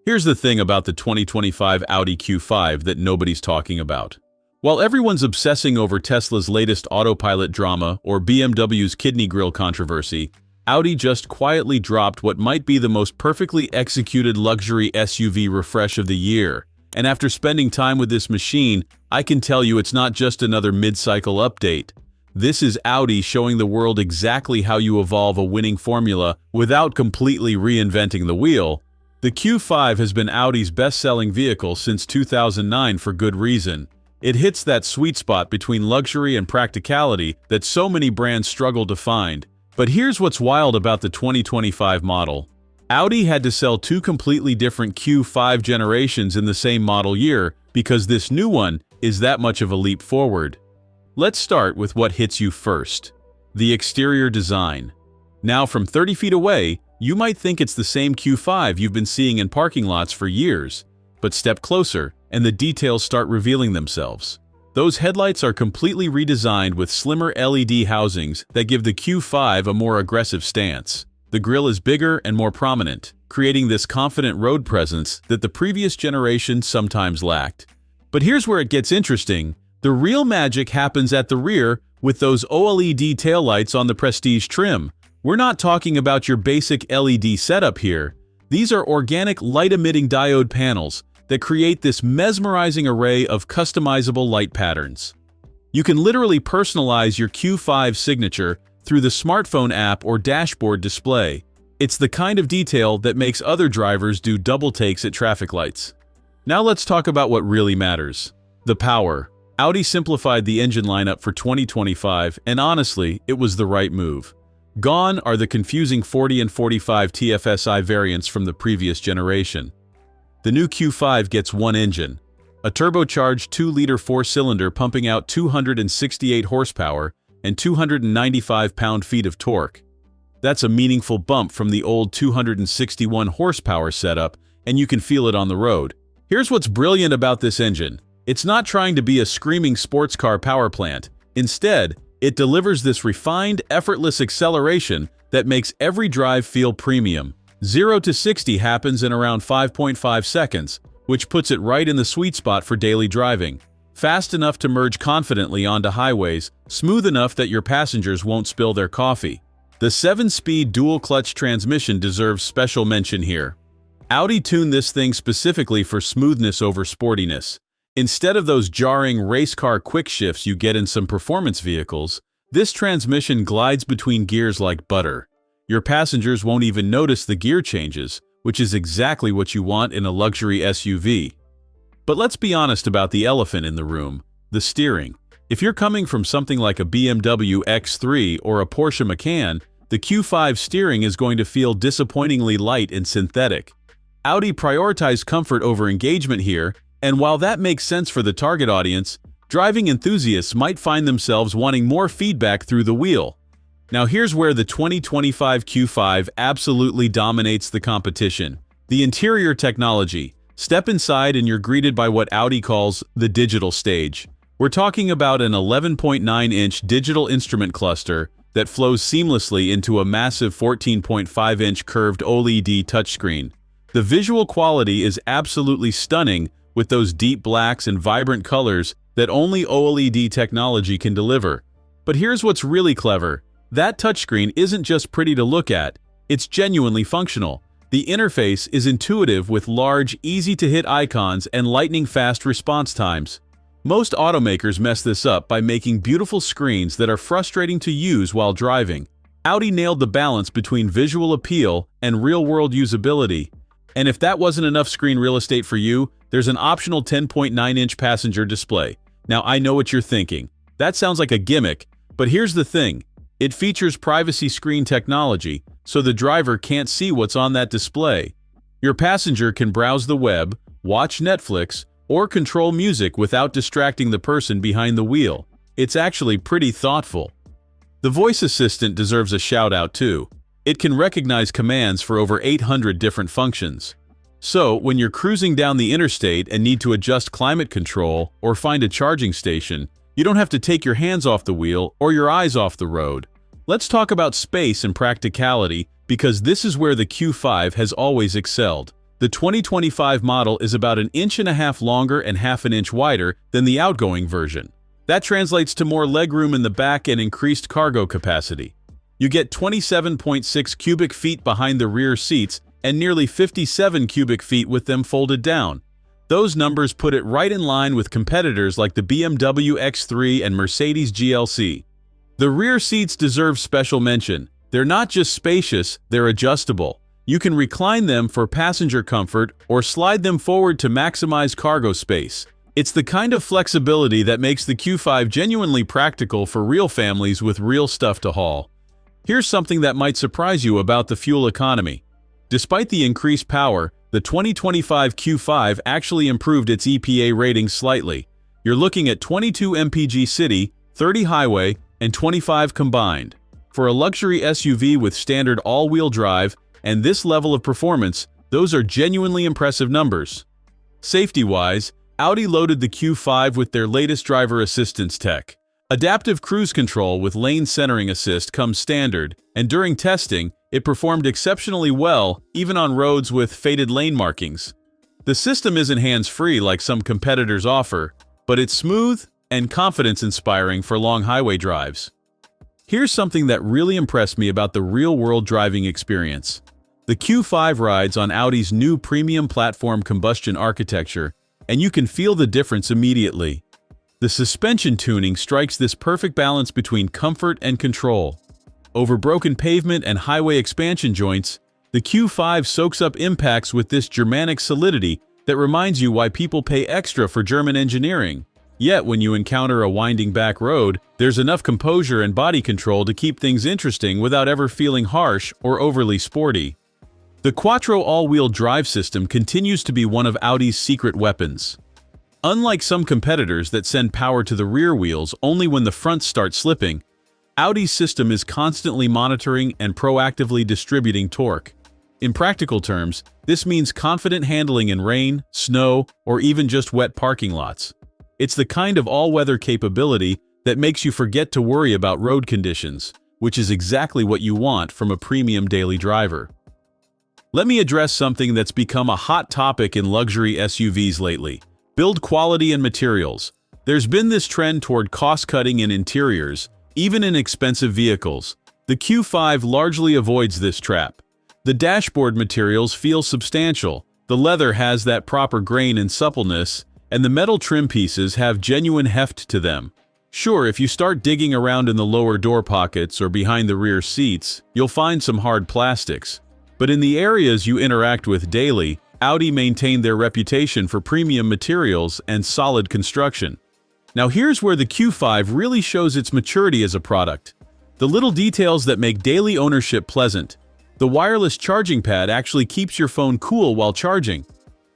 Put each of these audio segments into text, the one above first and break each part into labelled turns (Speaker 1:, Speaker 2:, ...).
Speaker 1: Here's the thing about the 2025 Audi Q5 that nobody's talking about. While everyone's obsessing over Tesla's latest autopilot drama or BMW's kidney grill controversy, Audi just quietly dropped what might be the most perfectly executed luxury SUV refresh of the year. And after spending time with this machine, I can tell you it's not just another mid-cycle update. This is Audi showing the world exactly how you evolve a winning formula without completely reinventing the wheel. The Q5 has been Audi's best-selling vehicle since 2009 for good reason. It hits that sweet spot between luxury and practicality that so many brands struggle to find. But here's what's wild about the 2025 model. Audi had to sell two completely different Q5 generations in the same model year because this new one is that much of a leap forward. Let's start with what hits you first: the exterior design. Now, from 30 feet away, you might think it's the same Q5 you've been seeing in parking lots for years, but step closer and the details start revealing themselves. Those headlights are completely redesigned with slimmer LED housings that give the Q5 a more aggressive stance. The grille is bigger and more prominent, creating this confident road presence that the previous generation sometimes lacked. But here's where it gets interesting. The real magic happens at the rear with those OLED taillights on the Prestige trim. We're not talking about your basic LED setup here. These are organic light-emitting diode panels that create this mesmerizing array of customizable light patterns. You can literally personalize your Q5 signature through the smartphone app or dashboard display. It's the kind of detail that makes other drivers do double takes at traffic lights. Now let's talk about what really matters: the power. Audi simplified the engine lineup for 2025, and honestly, it was the right move. Gone are the confusing 40 and 45 TFSI variants from the previous generation. The new Q5 gets one engine, a turbocharged 2-liter 4-cylinder pumping out 268 horsepower and 295 pound-feet of torque. That's a meaningful bump from the old 261 horsepower setup, and you can feel it on the road. Here's what's brilliant about this engine. It's not trying to be a screaming sports car power plant. Instead, it delivers this refined, effortless acceleration that makes every drive feel premium. 0 to 60 happens in around 5.5 seconds, which puts it right in the sweet spot for daily driving. Fast enough to merge confidently onto highways, smooth enough that your passengers won't spill their coffee. The 7-speed dual-clutch transmission deserves special mention here. Audi tuned this thing specifically for smoothness over sportiness. Instead of those jarring race car quick shifts you get in some performance vehicles, this transmission glides between gears like butter. Your passengers won't even notice the gear changes, which is exactly what you want in a luxury SUV. But let's be honest about the elephant in the room: the steering. If you're coming from something like a BMW X3 or a Porsche Macan, the Q5 steering is going to feel disappointingly light and synthetic. Audi prioritized comfort over engagement here, and while that makes sense for the target audience, driving enthusiasts might find themselves wanting more feedback through the wheel. Now here's where the 2025 Q5 absolutely dominates the competition: the interior technology. Step inside and you're greeted by what Audi calls the digital stage. We're talking about an 11.9-inch digital instrument cluster that flows seamlessly into a massive 14.5-inch curved OLED touchscreen. The visual quality is absolutely stunning, with those deep blacks and vibrant colors that only OLED technology can deliver. But here's what's really clever: that touchscreen isn't just pretty to look at, it's genuinely functional. The interface is intuitive with large, easy-to-hit icons and lightning-fast response times. Most automakers mess this up by making beautiful screens that are frustrating to use while driving. Audi nailed the balance between visual appeal and real-world usability. And if that wasn't enough screen real estate for you, there's an optional 10.9-inch passenger display. Now I know what you're thinking. That sounds like a gimmick, but here's the thing. It features privacy screen technology, so the driver can't see what's on that display. Your passenger can browse the web, watch Netflix, or control music without distracting the person behind the wheel. It's actually pretty thoughtful. The voice assistant deserves a shout-out too. It can recognize commands for over 800 different functions. So, when you're cruising down the interstate and need to adjust climate control or find a charging station, you don't have to take your hands off the wheel or your eyes off the road. Let's talk about space and practicality, because this is where the Q5 has always excelled. The 2025 model is about 1.5 inches longer and half an inch wider than the outgoing version. That translates to more legroom in the back and increased cargo capacity. You get 27.6 cubic feet behind the rear seats and nearly 57 cubic feet with them folded down. Those numbers put it right in line with competitors like the BMW X3 and Mercedes GLC. The rear seats deserve special mention. They're not just spacious, they're adjustable. You can recline them for passenger comfort or slide them forward to maximize cargo space. It's the kind of flexibility that makes the Q5 genuinely practical for real families with real stuff to haul. Here's something that might surprise you about the fuel economy. Despite the increased power, the 2025 Q5 actually improved its EPA rating slightly. You're looking at 22 mpg city, 30 highway, and 25 combined. For a luxury SUV with standard all-wheel drive and this level of performance, those are genuinely impressive numbers. Safety-wise, Audi loaded the Q5 with their latest driver assistance tech. Adaptive cruise control with lane centering assist comes standard, and during testing, it performed exceptionally well, even on roads with faded lane markings. The system isn't hands-free like some competitors offer, but it's smooth and confidence-inspiring for long highway drives. Here's something that really impressed me about the real-world driving experience. The Q5 rides on Audi's new Premium Platform Combustion architecture, and you can feel the difference immediately. The suspension tuning strikes this perfect balance between comfort and control. Over broken pavement and highway expansion joints, the Q5 soaks up impacts with this Germanic solidity that reminds you why people pay extra for German engineering. Yet when you encounter a winding back road, there's enough composure and body control to keep things interesting without ever feeling harsh or overly sporty. The Quattro all-wheel drive system continues to be one of Audi's secret weapons. Unlike some competitors that send power to the rear wheels only when the fronts start slipping, Audi's system is constantly monitoring and proactively distributing torque. In practical terms, this means confident handling in rain, snow, or even just wet parking lots. It's the kind of all-weather capability that makes you forget to worry about road conditions, which is exactly what you want from a premium daily driver. Let me address something that's become a hot topic in luxury SUVs lately: build quality and materials. There's been this trend toward cost-cutting in interiors, even in expensive vehicles. The Q5 largely avoids this trap. The dashboard materials feel substantial, the leather has that proper grain and suppleness, and the metal trim pieces have genuine heft to them. Sure, if you start digging around in the lower door pockets or behind the rear seats, you'll find some hard plastics. But in the areas you interact with daily, Audi maintained their reputation for premium materials and solid construction. Now here's where the Q5 really shows its maturity as a product. The little details that make daily ownership pleasant. The wireless charging pad actually keeps your phone cool while charging.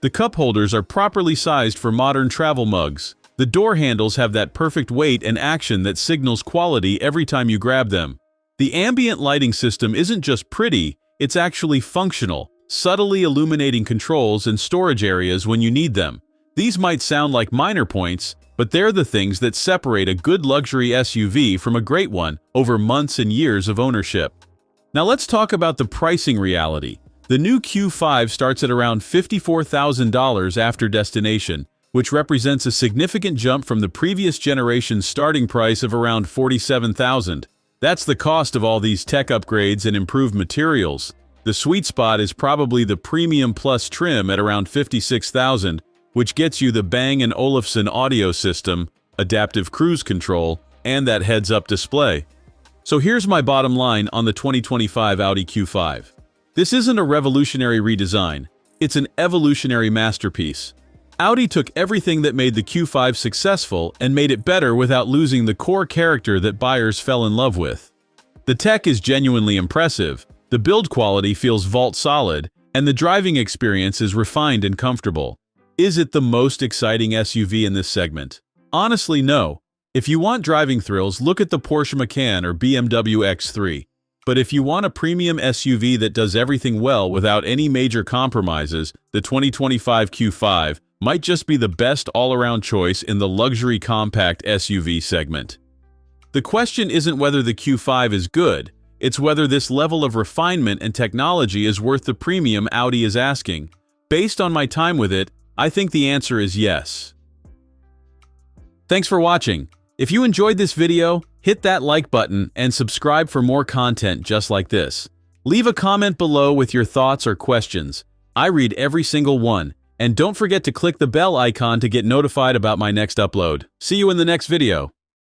Speaker 1: The cup holders are properly sized for modern travel mugs. The door handles have that perfect weight and action that signals quality every time you grab them. The ambient lighting system isn't just pretty, it's actually functional, subtly illuminating controls and storage areas when you need them. These might sound like minor points, but they're the things that separate a good luxury SUV from a great one over months and years of ownership. Now let's talk about the pricing reality. The new Q5 starts at around $54,000 after destination, which represents a significant jump from the previous generation's starting price of around $47,000. That's the cost of all these tech upgrades and improved materials. The sweet spot is probably the Premium Plus trim at around $56,000, which gets you the Bang & Olufsen audio system, adaptive cruise control, and that heads-up display. So here's my bottom line on the 2025 Audi Q5. This isn't a revolutionary redesign, it's an evolutionary masterpiece. Audi took everything that made the Q5 successful and made it better without losing the core character that buyers fell in love with. The tech is genuinely impressive, the build quality feels vault solid, and the driving experience is refined and comfortable. Is it the most exciting SUV in this segment? Honestly, no. If you want driving thrills, look at the Porsche Macan or BMW X3. But if you want a premium SUV that does everything well without any major compromises, the 2025 Q5 might just be the best all-around choice in the luxury compact SUV segment. The question isn't whether the Q5 is good, it's whether this level of refinement and technology is worth the premium Audi is asking. Based on my time with it, I think the answer is yes. Thanks for watching. If you enjoyed this video, hit that like button and subscribe for more content just like this. Leave a comment below with your thoughts or questions. I read every single one. And don't forget to click the bell icon to get notified about my next upload. See you in the next video.